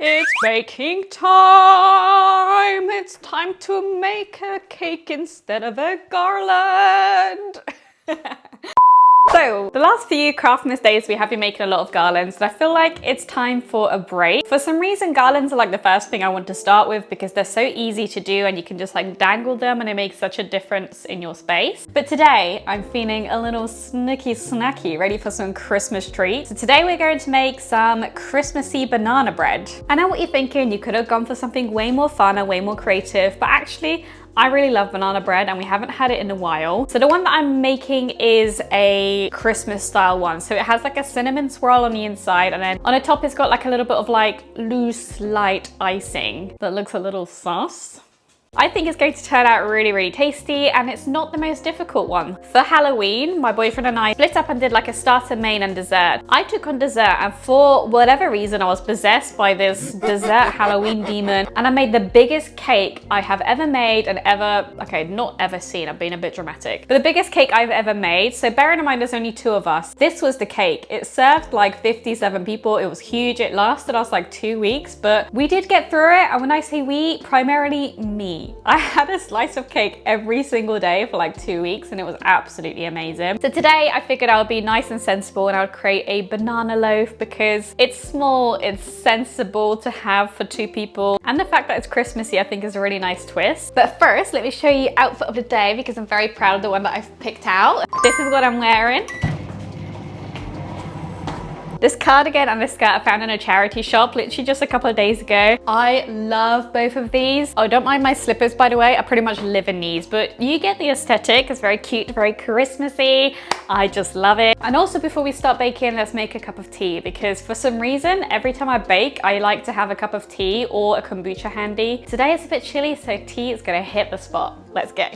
It's baking time! It's time to make a cake instead of a garland! So, the last few CRAFTMAS days we have been making a lot of garlands and I feel like it's time for a break. For some reason, garlands are like the first thing I want to start with because they're so easy to do and you can just like dangle them and it makes such a difference in your space. But today, I'm feeling a little snacky, ready for some Christmas treats. So today we're going to make some Christmassy banana bread. I know what you're thinking, you could have gone for something way more fun and way more creative, but actually, I really love banana bread and we haven't had it in a while. So the one that I'm making is a Christmas style one. So it has like a cinnamon swirl on the inside and then on the top it's got like a little bit of like loose light icing that looks a little sus. I think it's going to turn out really, really tasty and it's not the most difficult one. For Halloween, my boyfriend and I split up and did like a starter, main and dessert. I took on dessert and for whatever reason I was possessed by this dessert Halloween demon and I made the biggest cake I have ever made and not ever seen, I'm being a bit dramatic, but the biggest cake I've ever made. So bearing in mind there's only 2 of us, this was the cake. It served like 57 people, it was huge, it lasted us like 2 weeks, but we did get through it. And when I say we, primarily me. I had a slice of cake every single day for like 2 weeks and it was absolutely amazing. So today I figured I would be nice and sensible and I would create a banana loaf because it's small, it's sensible to have for 2 people. And the fact that it's Christmassy I think is a really nice twist. But first, let me show you outfit of the day because I'm very proud of the one that I've picked out. This is what I'm wearing. This cardigan and this skirt I found in a charity shop literally just a couple of days ago. I love both of these. Oh, don't mind my slippers, by the way. I pretty much live in these, but you get the aesthetic. It's very cute, very Christmassy. I just love it. And also before we start baking, let's make a cup of tea because for some reason, every time I bake, I like to have a cup of tea or a kombucha handy. Today it's a bit chilly, so tea is gonna hit the spot. Let's go.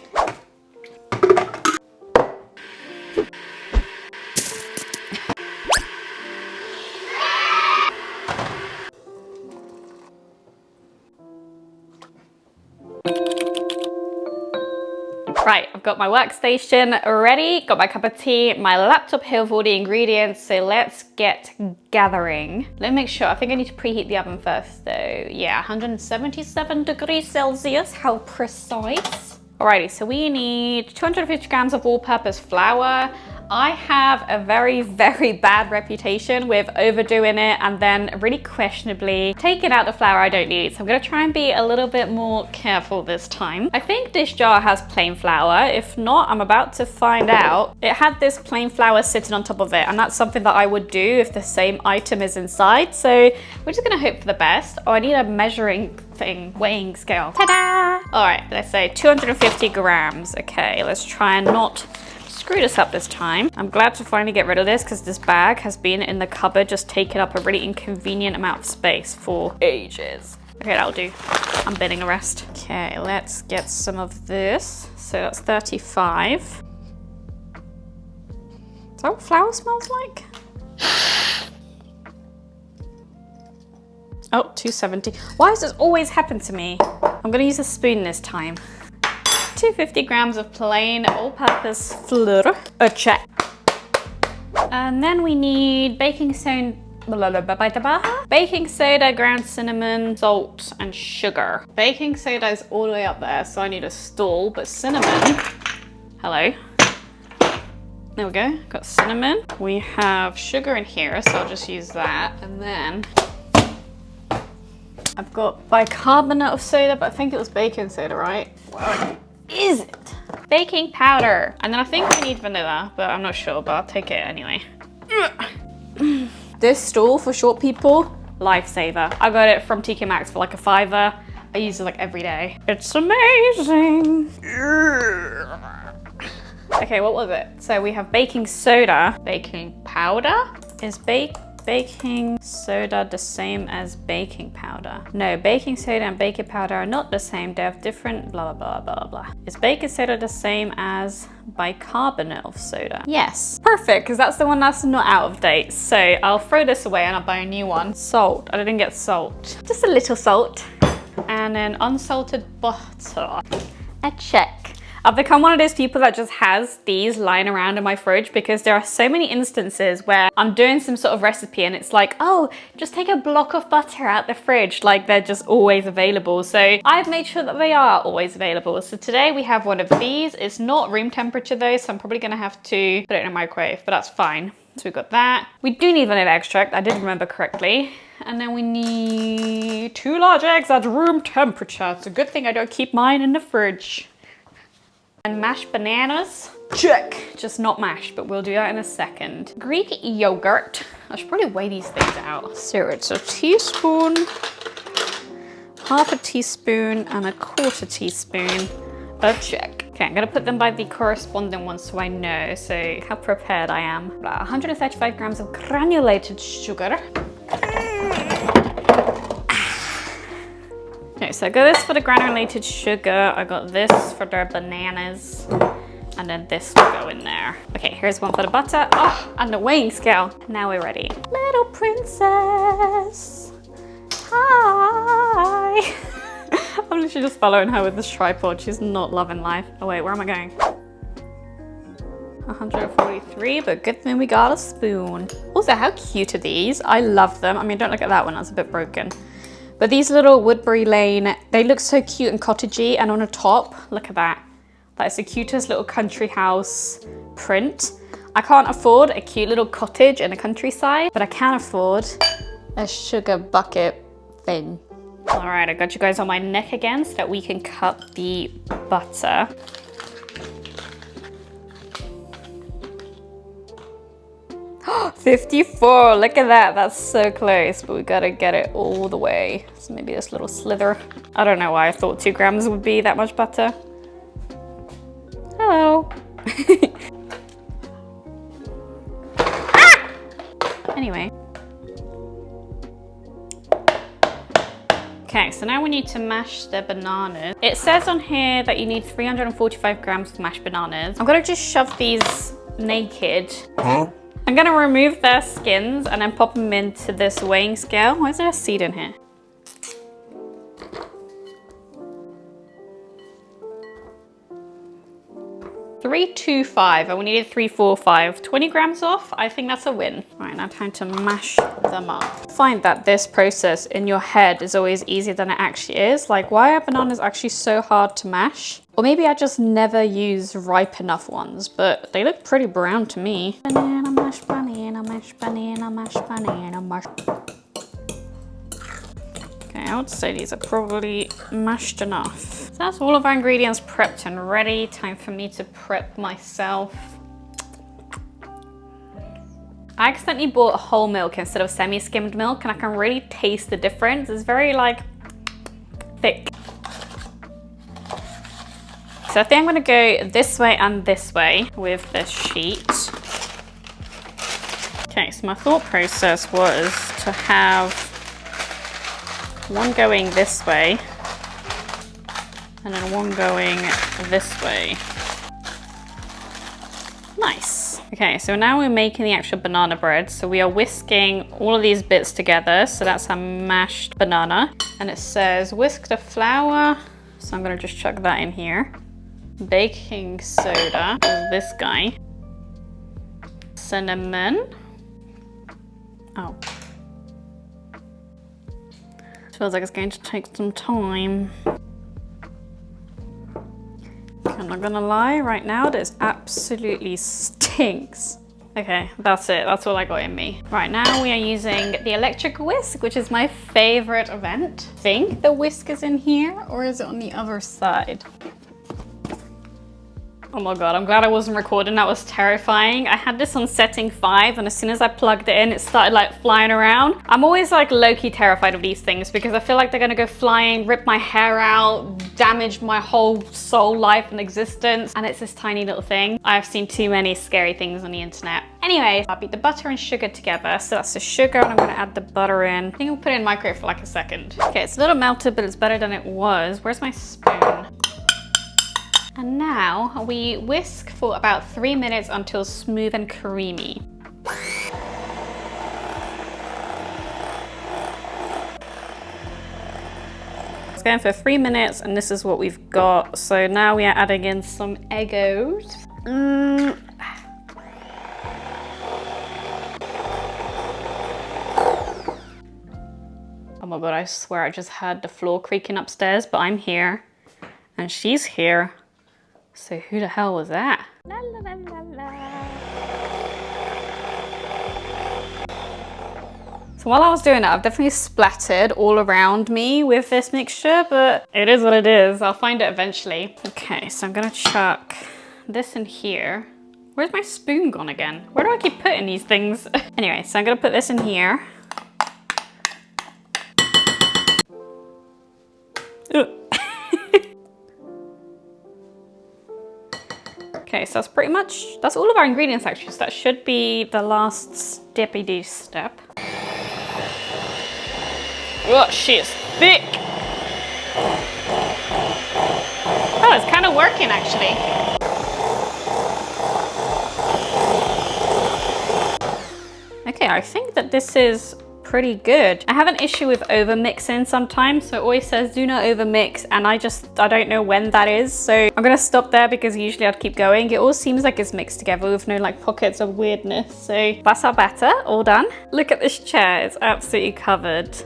Right, I've got my workstation ready, got my cup of tea, my laptop here with all the ingredients, so let's get gathering. Let me make sure, I think I need to preheat the oven first though. Yeah, 177 degrees Celsius, how precise. Alrighty, so we need 250 grams of all-purpose flour. I have a very, very bad reputation with overdoing it and then really questionably taking out the flour I don't need. So I'm gonna try and be a little bit more careful this time. I think this jar has plain flour. If not, I'm about to find out. It had this plain flour sitting on top of it and that's something that I would do if the same item is inside. So we're just gonna hope for the best. Oh, I need a measuring thing, weighing scale. Ta-da! All right, let's say 250 grams. Okay, let's try and not screw this up this time. I'm glad to finally get rid of this because this bag has been in the cupboard just taking up a really inconvenient amount of space for ages. Okay, that'll do. I'm bidding the rest. Okay, let's get some of this. So that's 35. Is that what flour smells like? Oh, 270. Why does this always happen to me? I'm gonna use a spoon this time. 250 grams of plain all-purpose flour, a check. And then we need baking soda, ground cinnamon, salt, and sugar. Baking soda is all the way up there, so I need a stool, but cinnamon, hello. There we go, got cinnamon. We have sugar in here, so I'll just use that. And then I've got bicarbonate of soda, but I think it was baking soda, right? What is it? Baking powder. And then I think we need vanilla, but I'm not sure, but I'll take it anyway. This stool for short people, lifesaver. I got it from TK Maxx for like a $5. I use it like every day. It's amazing. Okay, what was it? So we have baking soda, baking powder. Is baking soda the same as baking powder? No, baking soda and baking powder are not the same. They have different blah, blah, blah, blah, blah. Is baking soda the same as bicarbonate of soda? Yes. Perfect, because that's the one that's not out of date. So I'll throw this away and I'll buy a new one. Salt, I didn't get salt. Just a little salt. And then unsalted butter. A check. I've become one of those people that just has these lying around in my fridge because there are so many instances where I'm doing some sort of recipe and it's like, oh, just take a block of butter out the fridge. Like they're just always available. So I've made sure that they are always available. So today we have one of these. It's not room temperature though, so I'm probably gonna have to put it in a microwave, but that's fine. So we've got that. We do need vanilla extract, I did remember correctly. And then we need 2 large eggs at room temperature. It's a good thing I don't keep mine in the fridge. And mashed bananas, check. Just not mashed, but we'll do that in a second. Greek yogurt. I should probably weigh these things out. So it's a teaspoon, half a teaspoon, and a quarter teaspoon of check. Okay, I'm gonna put them by the corresponding ones so I know, so how prepared I am. 135 grams of granulated sugar. Okay, so I got this for the granulated sugar, I got this for the bananas, and then this will go in there. Okay, here's one for the butter, oh, and the weighing scale. Now we're ready. Little princess, hi. I'm literally just following her with this tripod. She's not loving life. Oh wait, where am I going? 143, but good thing we got a spoon. Also, how cute are these? I love them. I mean, don't look at that one, that's a bit broken. But these little Woodbury Lane, they look so cute and cottagey, and on the top, look at that. That is the cutest little country house print. I can't afford a cute little cottage in the countryside, but I can afford a sugar bucket thing. All right, I got you guys on my neck again so that we can cut the butter. Oh, 54, look at that, that's so close, but we gotta get it all the way. So maybe this little slither. I don't know why I thought 2 grams would be that much butter. Hello. Ah! Anyway. Okay, so now we need to mash the bananas. It says on here that you need 345 grams of mashed bananas. I'm gonna just shove these naked. Huh? I'm gonna remove their skins and then pop them into this weighing scale. Why is there a seed in here? $325, and we needed 345. 20 grams off, I think that's a win. All right, now time to mash them up. Find that this process in your head is always easier than it actually is. Like, why are bananas actually so hard to mash? Or maybe I just never use ripe enough ones, but they look pretty brown to me. Banana mash, banana mash, banana mash, banana mash. Okay, I would say these are probably mashed enough. So that's all of our ingredients prepped and ready. Time for me to prep myself. I accidentally bought whole milk instead of semi-skimmed milk, and I can really taste the difference. It's very like thick. So I think I'm gonna go this way and this way with this sheet. Okay, so my thought process was to have one going this way and then one going this way. Nice. Okay, so now we're making the actual banana bread. So we are whisking all of these bits together. So that's a mashed banana. And it says whisk the flour. So I'm gonna just chuck that in here. Baking soda, this guy. Cinnamon. Oh. Feels like it's going to take some time. I'm not gonna lie, right now this absolutely stinks. Okay, that's it, that's all I got in me. Right now we are using the electric whisk, which is my favorite event. I think the whisk is in here, or is it on the other side? Oh my God, I'm glad I wasn't recording, that was terrifying. I had this on setting 5, and as soon as I plugged it in, it started like flying around. I'm always like low-key terrified of these things because I feel like they're gonna go flying, rip my hair out, damage my whole soul, life, and existence. And it's this tiny little thing. I've seen too many scary things on the internet. Anyway, I'll beat the butter and sugar together. So that's the sugar, and I'm gonna add the butter in. I think I'll put it in the microwave for like a second. Okay, it's a little melted, but it's better than it was. Where's my spoon? And now we whisk for about 3 minutes until smooth and creamy. it's going for 3 minutes and this is what we've got. So now we are adding in some Eggos. Oh my God, I swear I just heard the floor creaking upstairs, but I'm here and she's here. So who the hell was that? La, la, la, la, la. So while I was doing that, I've definitely splattered all around me with this mixture, but it is what it is. I'll find it eventually. Okay, so I'm gonna chuck this in here. Where's my spoon gone again? Where do I keep putting these things? Anyway, so I'm gonna put this in here. Okay, so that's all of our ingredients actually, so that should be the last steppy-doo step. Oh, she is thick! Oh, it's kind of working actually. Okay, I think that this is pretty good. I have an issue with over mixing sometimes, so it always says do not over mix, and I don't know when that is, so I'm gonna stop there because usually I'd keep going. It all seems like it's mixed together with no like pockets of weirdness. So that's our batter all done. Look at this chair, it's absolutely covered.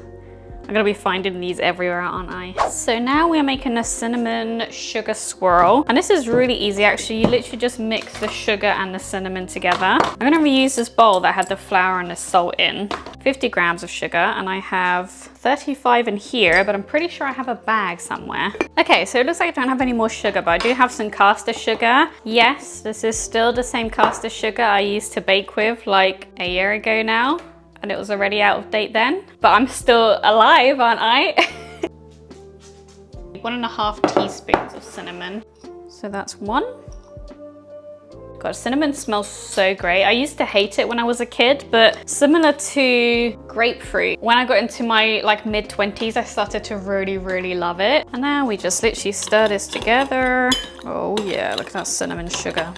I'm gonna be finding these everywhere, aren't I? So now we're making a cinnamon sugar swirl. And this is really easy actually. You literally just mix the sugar and the cinnamon together. I'm gonna reuse this bowl that had the flour and the salt in. 50 grams of sugar, and I have 35 in here, but I'm pretty sure I have a bag somewhere. Okay, so it looks like I don't have any more sugar, but I do have some caster sugar. Yes, this is still the same caster sugar I used to bake with like a year ago now. And it was already out of date then, but I'm still alive, aren't I? 1.5 teaspoons of cinnamon. So that's 1. God, cinnamon smells so great. I used to hate it when I was a kid, but similar to grapefruit, when I got into my like mid-20s, I started to really, really love it. And now we just literally stir this together. Oh yeah, look at that cinnamon sugar.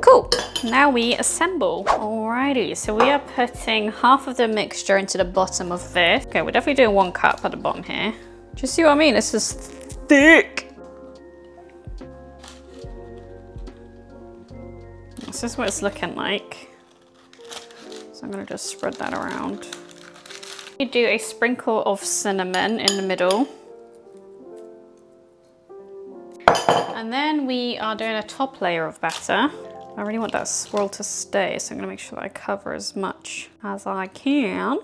Cool, now we assemble. Alrighty, so we are putting half of the mixture into the bottom of this. Okay, we're definitely doing 1 cup at the bottom here. Do you see what I mean? This is thick. This is what it's looking like. So I'm gonna just spread that around. You do a sprinkle of cinnamon in the middle. And then we are doing a top layer of batter. I really want that swirl to stay, so I'm gonna make sure that I cover as much as I can.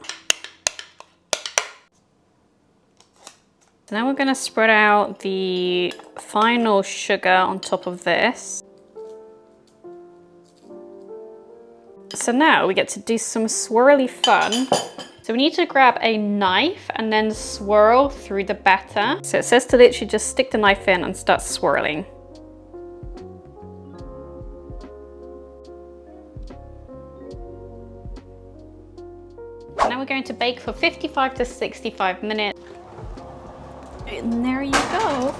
Now we're gonna spread out the final sugar on top of this. So now we get to do some swirly fun. So we need to grab a knife and then swirl through the batter. So it says to literally just stick the knife in and start swirling. Now we're going to bake for 55 to 65 minutes. And there you go.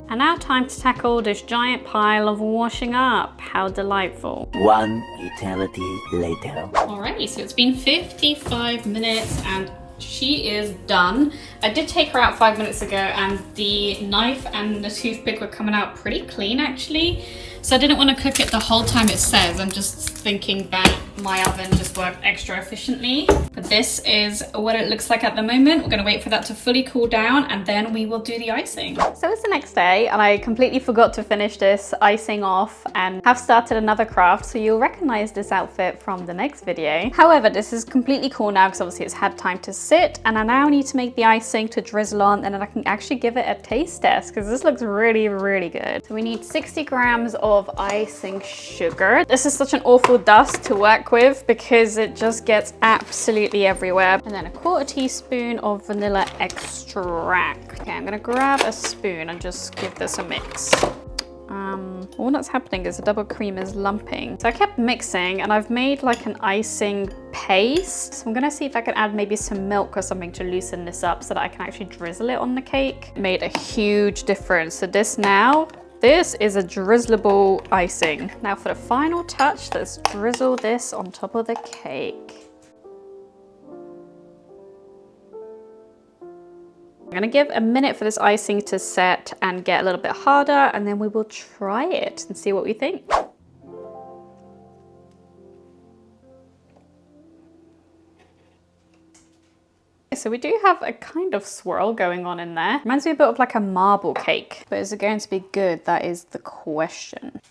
And now time to tackle this giant pile of washing up. How delightful. 1 eternity later. Alrighty, so it's been 55 minutes and she is done. I did take her out 5 minutes ago and the knife and the toothpick were coming out pretty clean actually. So I didn't want to cook it the whole time it says. I'm just thinking that my oven just worked extra efficiently. But this is what it looks like at the moment. We're gonna wait for that to fully cool down and then we will do the icing. So it's the next day and I completely forgot to finish this icing off and have started another craft. So you'll recognize this outfit from the next video. However, this is completely cool now because obviously it's had time to sit and I now need to make the icing to drizzle on and then I can actually give it a taste test because this looks really, really good. So we need 60 grams of icing sugar. This is such an awful dust to work with because it just gets absolutely everywhere. And then a 1/4 teaspoon of vanilla extract. Okay, I'm gonna grab a spoon and just give this a mix. All that's happening is the double cream is lumping. So I kept mixing and I've made like an icing paste. So I'm gonna see if I can add maybe some milk or something to loosen this up so that I can actually drizzle it on the cake. It made a huge difference. So this is a drizzleable icing. Now for the final touch, let's drizzle this on top of the cake. I'm gonna give a minute for this icing to set and get a little bit harder, and then we will try it and see what we think. So we do have a kind of swirl going on in there. Reminds me a bit of like a marble cake, but is it going to be good? That is the question.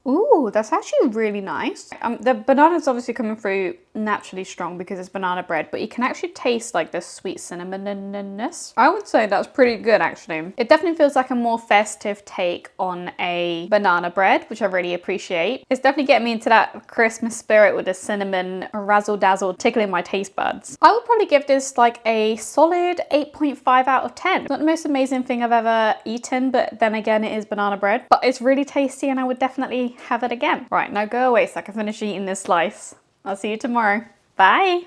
Ooh, that's actually really nice. The banana's obviously coming through naturally strong because it's banana bread, but you can actually taste like the sweet cinnamonness. I would say that's pretty good actually. It definitely feels like a more festive take on a banana bread, which I really appreciate. It's definitely getting me into that Christmas spirit with the cinnamon razzle dazzle tickling my taste buds. I would probably give this like a solid 8.5 out of 10. It's not the most amazing thing I've ever eaten, but then again, it is banana bread, but it's really tasty and I would definitely have it again. Right, now go away so I can finish eating this slice. I'll see you tomorrow. Bye.